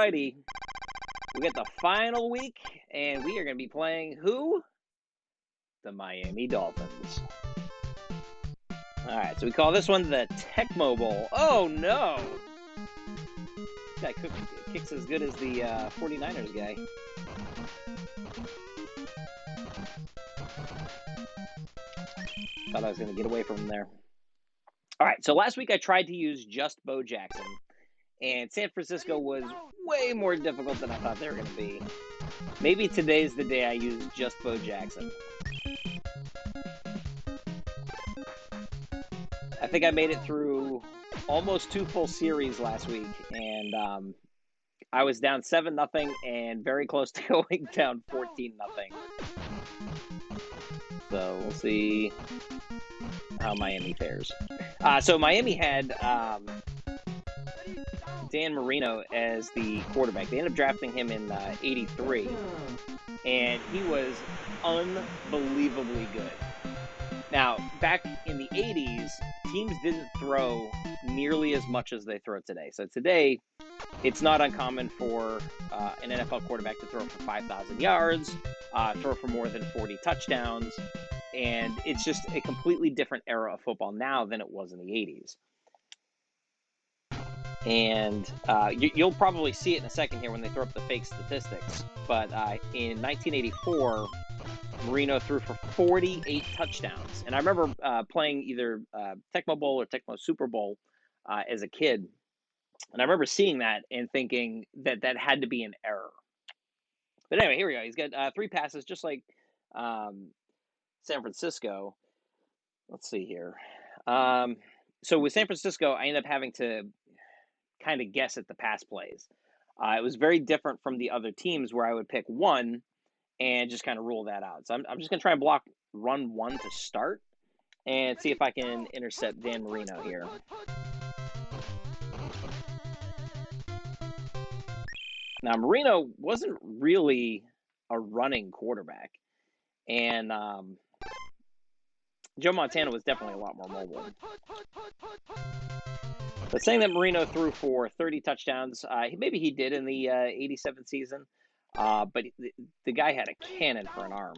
righty. We get the final week, and we are going to be playing who? The Miami Dolphins. All right, so we call this one the Tecmo Bowl. Oh, no. This guy kicks as good as the 49ers guy. Thought I was going to get away from him there. All right, so last week I tried to use just Bo Jackson, and San Francisco was way more difficult than I thought they were going to be. Maybe today's the day I use just Bo Jackson. I think I made it through almost 2 full series last week, and I was down 7-0 and very close to going down 14-0. So we'll see how Miami fares. So Miami had Dan Marino as the quarterback. They ended up drafting him in '83, and he was unbelievably good. Now, back in the 80s, teams didn't throw nearly as much as they throw today. So today, it's not uncommon for an NFL quarterback to throw for 5,000 yards, throw for more than 40 touchdowns, and it's just a completely different era of football now than it was in the 80s. And you'll probably see it in a second here when they throw up the fake statistics, but in 1984, Marino threw for 48 touchdowns. And I remember playing either Tecmo Bowl or Tecmo Super Bowl as a kid. And I remember seeing that and thinking that that had to be an error. But anyway, here we go. He's got 3 passes, just like San Francisco. Let's see here. So with San Francisco, I ended up having to kind of guess at the pass plays. It was very different from the other teams where I would pick one and just kind of rule that out. So I'm just going to try and block run 1 to start and see if I can intercept Dan Marino here. Now, Marino wasn't really a running quarterback, and Joe Montana was definitely a lot more mobile. But saying that Marino threw for 30 touchdowns, maybe he did in the 87 season, but the guy had a cannon for an arm.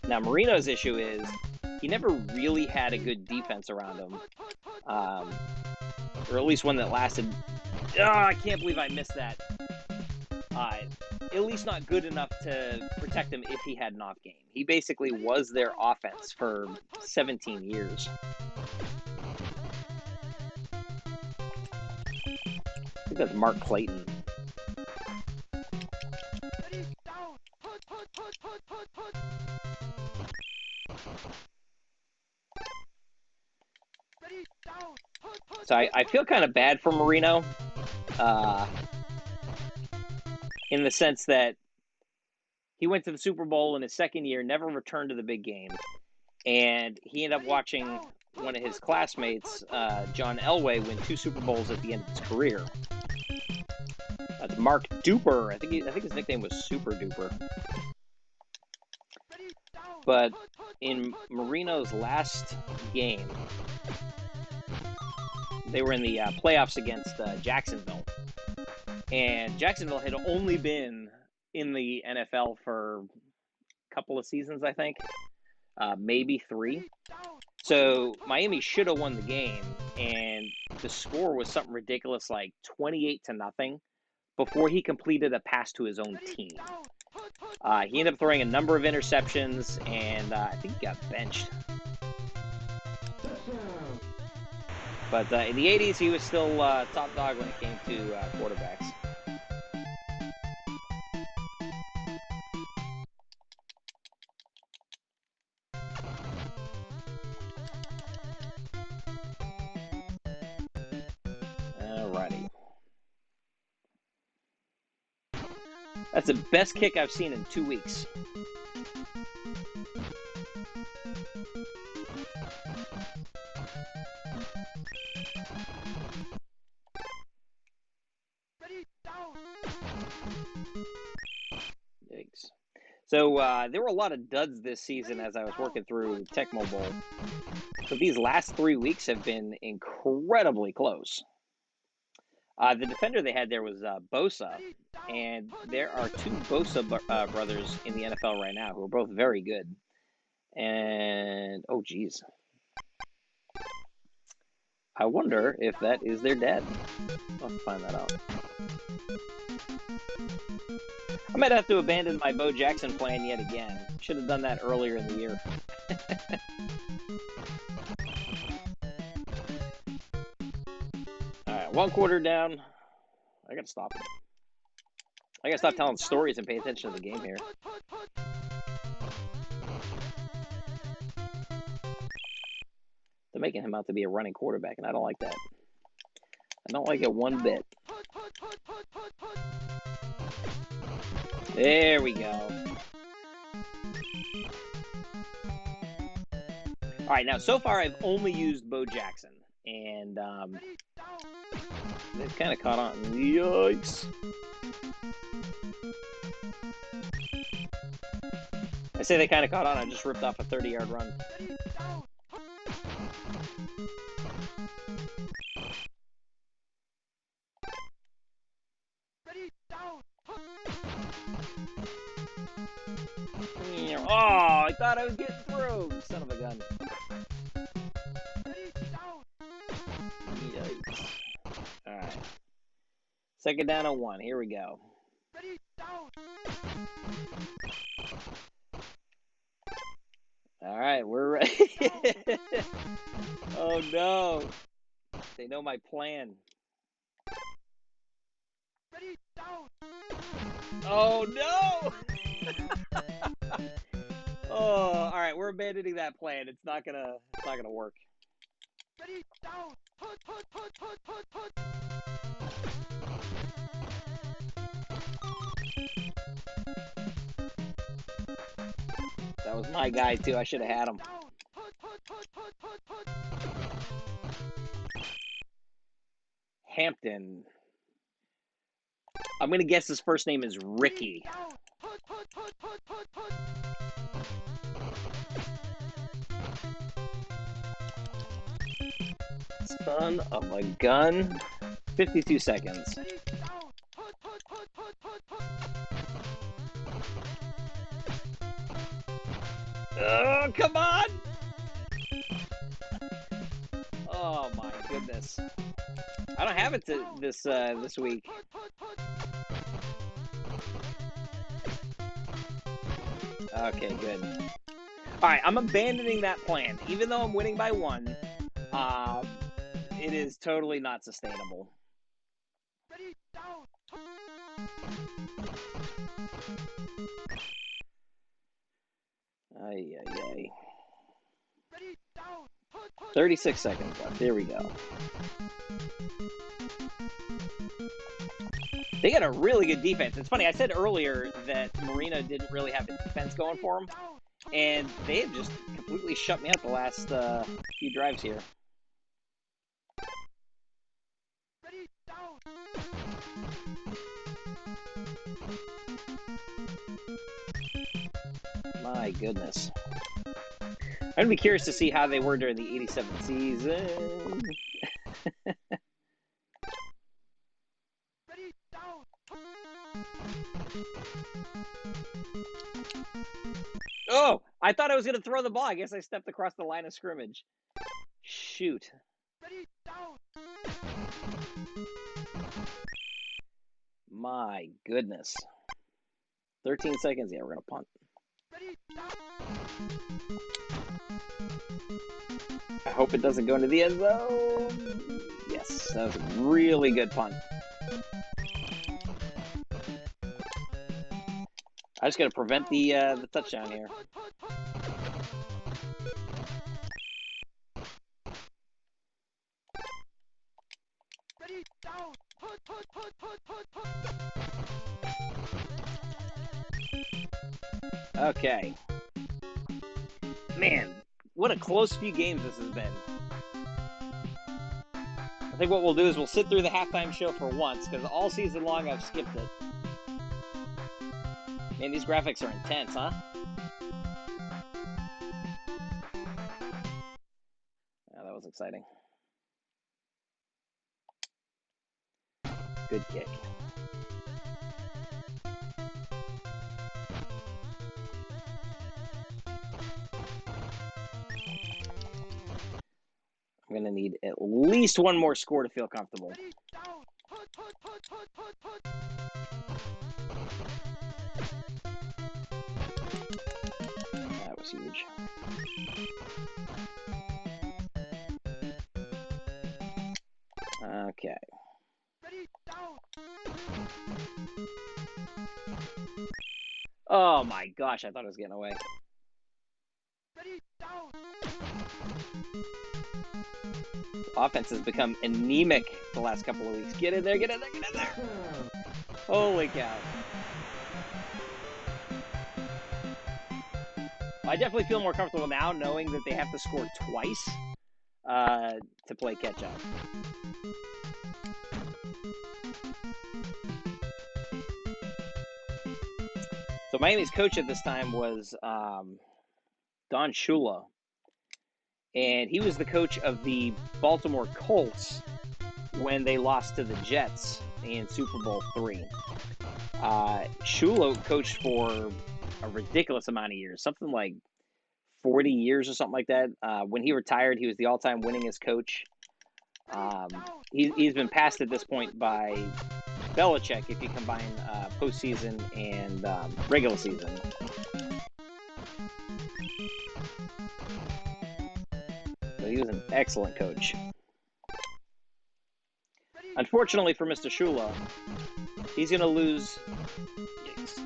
Now, Marino's issue is he never really had a good defense around him, or at least one that lasted. Oh, I can't believe I missed that. At least not good enough to protect him if he had an off game. He basically was their offense for 17 years. I think that's Mark Clayton. So I feel kind of bad for Marino in the sense that he went to the Super Bowl in his second year, never returned to the big game, and he ended up watching one of his classmates, John Elway, win 2 Super Bowls at the end of his career. That's Mark Duper. I think his nickname was Super Duper. But in Marino's last game, they were in the playoffs against Jacksonville. And Jacksonville had only been in the NFL for a couple of seasons, I think. Maybe 3. So Miami should have won the game, and the score was something ridiculous like 28-0 before he completed a pass to his own team. He ended up throwing a number of interceptions, and I think he got benched. But in the 80s, he was still top dog when it came to quarterbacks. Alrighty. That's the best kick I've seen in 2 weeks. Yikes. So there were a lot of duds this season as I was working through Tecmo Bowl. But these last 3 weeks have been incredibly close. The defender they had there was Bosa, and there are 2 Bosa brothers in the NFL right now who are both very good. And, oh, geez. I wonder if that is their dad. I'll have to find that out. I might have to abandon my Bo Jackson plan yet again. Should have done that earlier in the year. Alright, 1 quarter down. I gotta stop. I gotta stop telling stories and pay attention to the game here. They're making him out to be a running quarterback, and I don't like that. I don't like it one bit. There we go. All right, now so far I've only used Bo Jackson, and they've kind of caught on. Yikes! I say they kind of caught on. I just ripped off a 30-yard run. Oh, I thought I was getting through. Son of a gun. Yikes. All right. 2nd down and 1. Here we go. All right, we're ready. Oh, no. They know my plan. Oh, no. Oh, all right, we're abandoning that plan. It's not gonna work. That was my guy too. I should have had him. Hampton. I'm gonna guess his first name is Ricky. Son of a gun. 52 seconds. Oh, come on! Oh my goodness. I don't have it this week. Okay, good. All right, I'm abandoning that plan. Even though I'm winning by 1, it is totally not sustainable. Ay, ay, ay. 36 seconds left. There we go. They got a really good defense. It's funny, I said earlier that Marino didn't really have a defense going for him, and they have just completely shut me up the last few drives here. My goodness. I'm going to be curious to see how they were during the 87 season. Oh, I thought I was going to throw the ball. I guess I stepped across the line of scrimmage. Shoot. My goodness. 13 seconds. Yeah, we're going to punt. I hope it doesn't go into the end zone. Yes, that was a really good punt. I just got to prevent the touchdown here. Okay. Man, what a close few games this has been. I think what we'll do is we'll sit through the halftime show for once, because all season long I've skipped it. Man, these graphics are intense, huh? exciting. Good kick. I'm going to need at least one more score to feel comfortable. That was huge. Okay. Oh my gosh, I thought I was getting away. Offense has become anemic the last couple of weeks. Get in there, get in there, get in there. Holy cow. I definitely feel more comfortable now knowing that they have to score twice to play catch up. So Miami's coach at this time was Don Shula. And he was the coach of the Baltimore Colts when they lost to the Jets in Super Bowl III. Shula coached for a ridiculous amount of years, something like 40 years or something like that. When he retired, he was the all-time winningest coach. He's been passed at this point by Belichick if you combine postseason and regular season. So he was an excellent coach. Unfortunately for Mr. Shula, he's going to lose.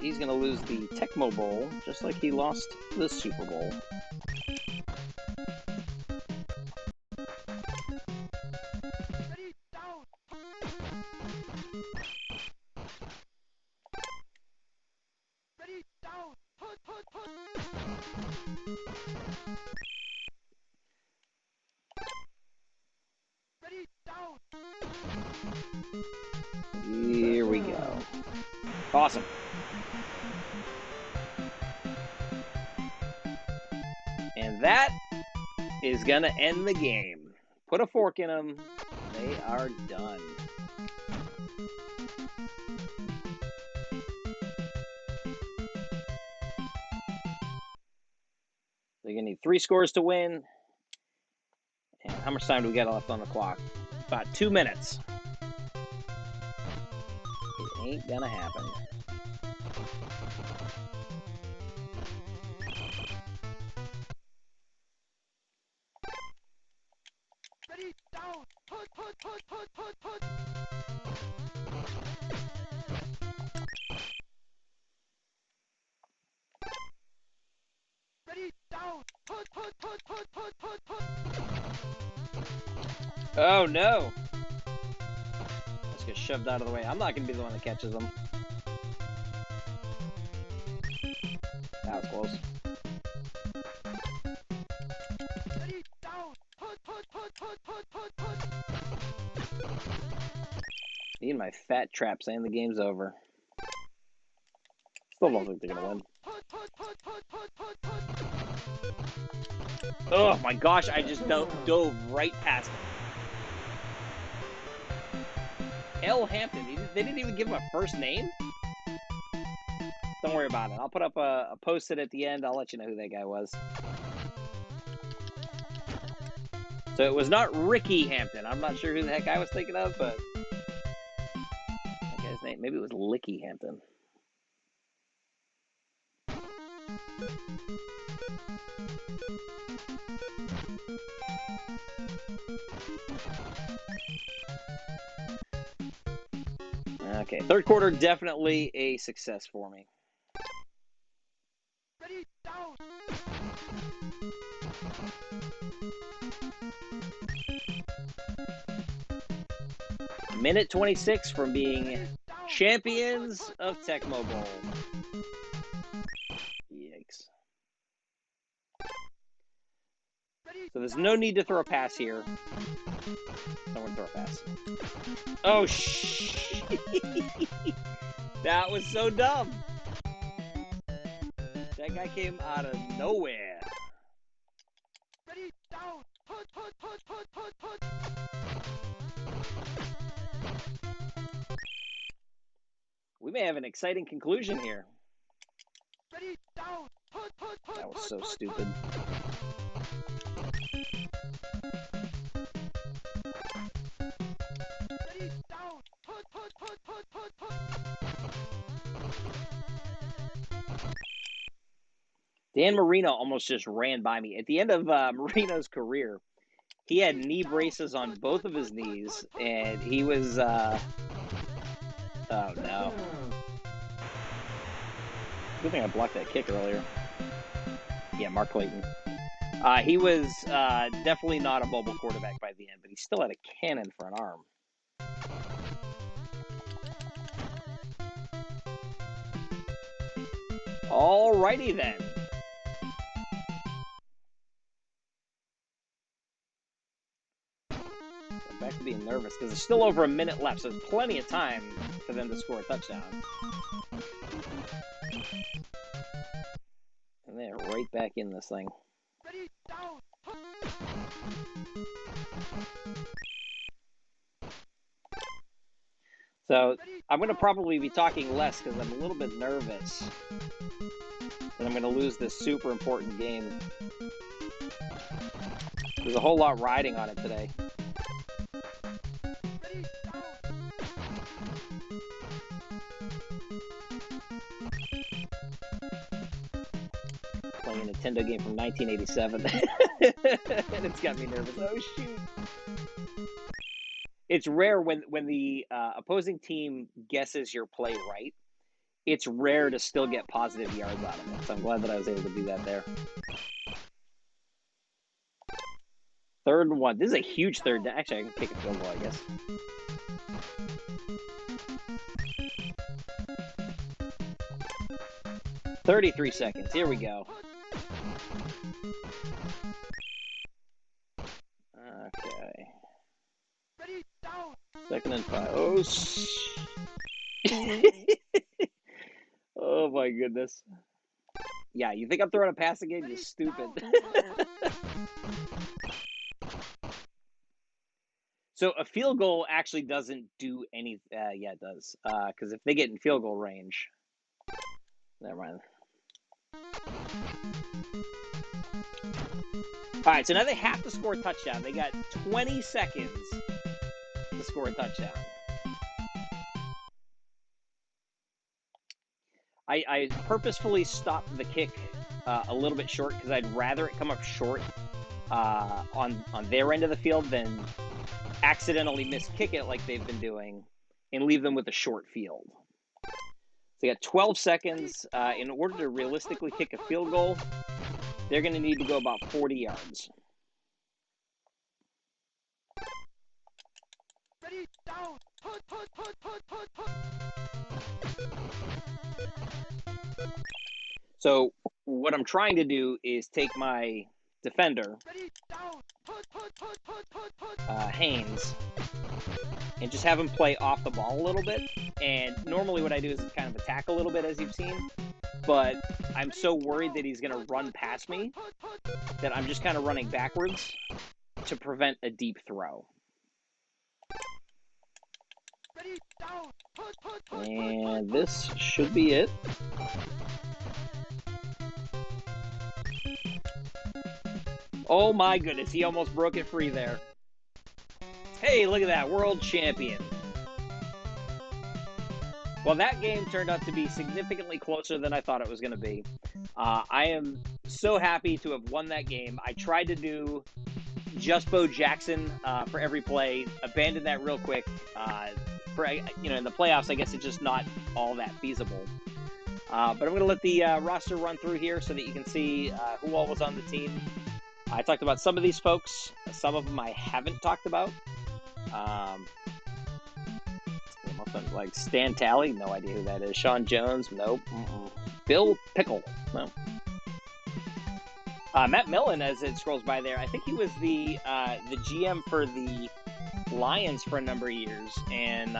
He's going to lose the Tecmo Bowl, just like he lost the Super Bowl. Here we go. Awesome. And that is going to end the game. Put a fork in them. They are done. They're going to need 3 scores to win. And how much time do we got left on the clock? About 2 minutes. It ain't gonna happen. Oh no! Let's get shoved out of the way. I'm not gonna be the one that catches them. That was close. Need my fat trap saying the game's over. Still don't think they're gonna win. Oh my gosh, I just dove right past him. L. Hampton, they didn't even give him a first name? Don't worry about it. I'll put up a post-it at the end. I'll let you know who that guy was. So it was not Ricky Hampton. I'm not sure who the heck I was thinking of, but that guy's name, maybe it was Licky Hampton. Okay, third quarter definitely a success for me. Minute 26 from being champions of Tecmo Bowl. Yikes. So there's no need to throw a pass here. Someone throw a pass. Oh, shh. That was so dumb. That guy came out of nowhere. We may have an exciting conclusion here. That was so stupid. Dan Marino almost just ran by me. At the end of Marino's career, he had knee braces on both of his knees, and he was, oh no. Good thing I blocked that kick earlier. Yeah, Mark Clayton. He was definitely not a mobile quarterback by the end, but he still had a cannon for an arm. Alrighty then. I'm back to being nervous because there's still over a minute left, so there's plenty of time for them to score a touchdown. And they're right back in this thing. So I'm going to probably be talking less because I'm a little bit nervous that I'm going to lose this super important game. There's a whole lot riding on it today. Playing a Nintendo game from 1987. And it's got me nervous. Oh, shoot. It's rare when the opposing team guesses your play right. It's rare to still get positive yards out of it. So I'm glad that I was able to do that there. 3rd and 1. This is a huge third down. Actually, I can kick a field goal, I guess. "33 seconds. Here we go. Okay. 2nd and 5. Oh, oh my goodness. Yeah, you think I'm throwing a pass again? You're stupid. So a field goal actually doesn't do any. Yeah, it does. Because if they get in field goal range, never mind. All right, so now they have to score a touchdown. They got 20 seconds to score a touchdown. I purposefully stopped the kick a little bit short because I'd rather it come up short on their end of the field than accidentally miskick it like they've been doing and leave them with a short field. So you got 12 seconds. In order to realistically kick a field goal, they're going to need to go about 40 yards. So what I'm trying to do is take my defender, Haynes, and just have him play off the ball a little bit. And normally what I do is kind of attack a little bit, as you've seen. But I'm so worried that he's going to run past me that I'm just kind of running backwards to prevent a deep throw. And this should be it. Oh my goodness, he almost broke it free there. Hey, look at that, world champion. Well, that game turned out to be significantly closer than I thought it was going to be. I am so happy to have won that game. I tried to do just Bo Jackson for every play, abandoned that real quick. In the playoffs, I guess it's just not all that feasible. But I'm going to let the roster run through here so that you can see who all was on the team. I talked about some of these folks. Some of them I haven't talked about. Like Stan Talley, no idea who that is. Sean Jones, nope. Bill Pickle, no. Matt Millen, as it scrolls by there, I think he was the GM for the Lions for a number of years. And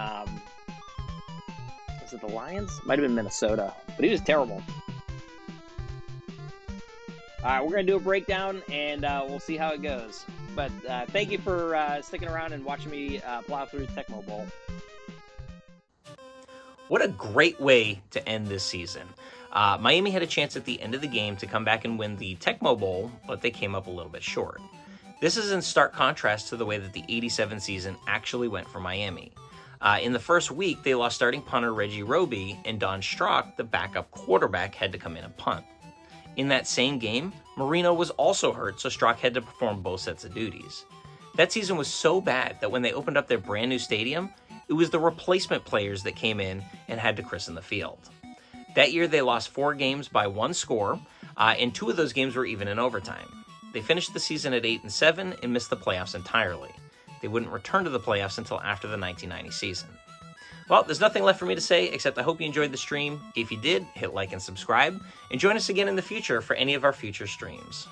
was it the Lions? Might have been Minnesota, but he was terrible. All right, we're going to do a breakdown, and we'll see how it goes. But thank you for sticking around and watching me plow through Tecmo Bowl. What a great way to end this season. Miami had a chance at the end of the game to come back and win the Tecmo Bowl, but they came up a little bit short. This is in stark contrast to the way that the '87 season actually went for Miami. In the first week, they lost starting punter Reggie Roby, and Don Strock, the backup quarterback, had to come in and punt. In that same game, Marino was also hurt, so Strock had to perform both sets of duties. That season was so bad that when they opened up their brand new stadium, it was the replacement players that came in and had to christen the field. That year, they lost 4 games by 1 score, and 2 of those games were even in overtime. They finished the season at 8-7 and missed the playoffs entirely. They wouldn't return to the playoffs until after the 1990 season. Well, there's nothing left for me to say except I hope you enjoyed the stream. If you did, hit like and subscribe, and join us again in the future for any of our future streams.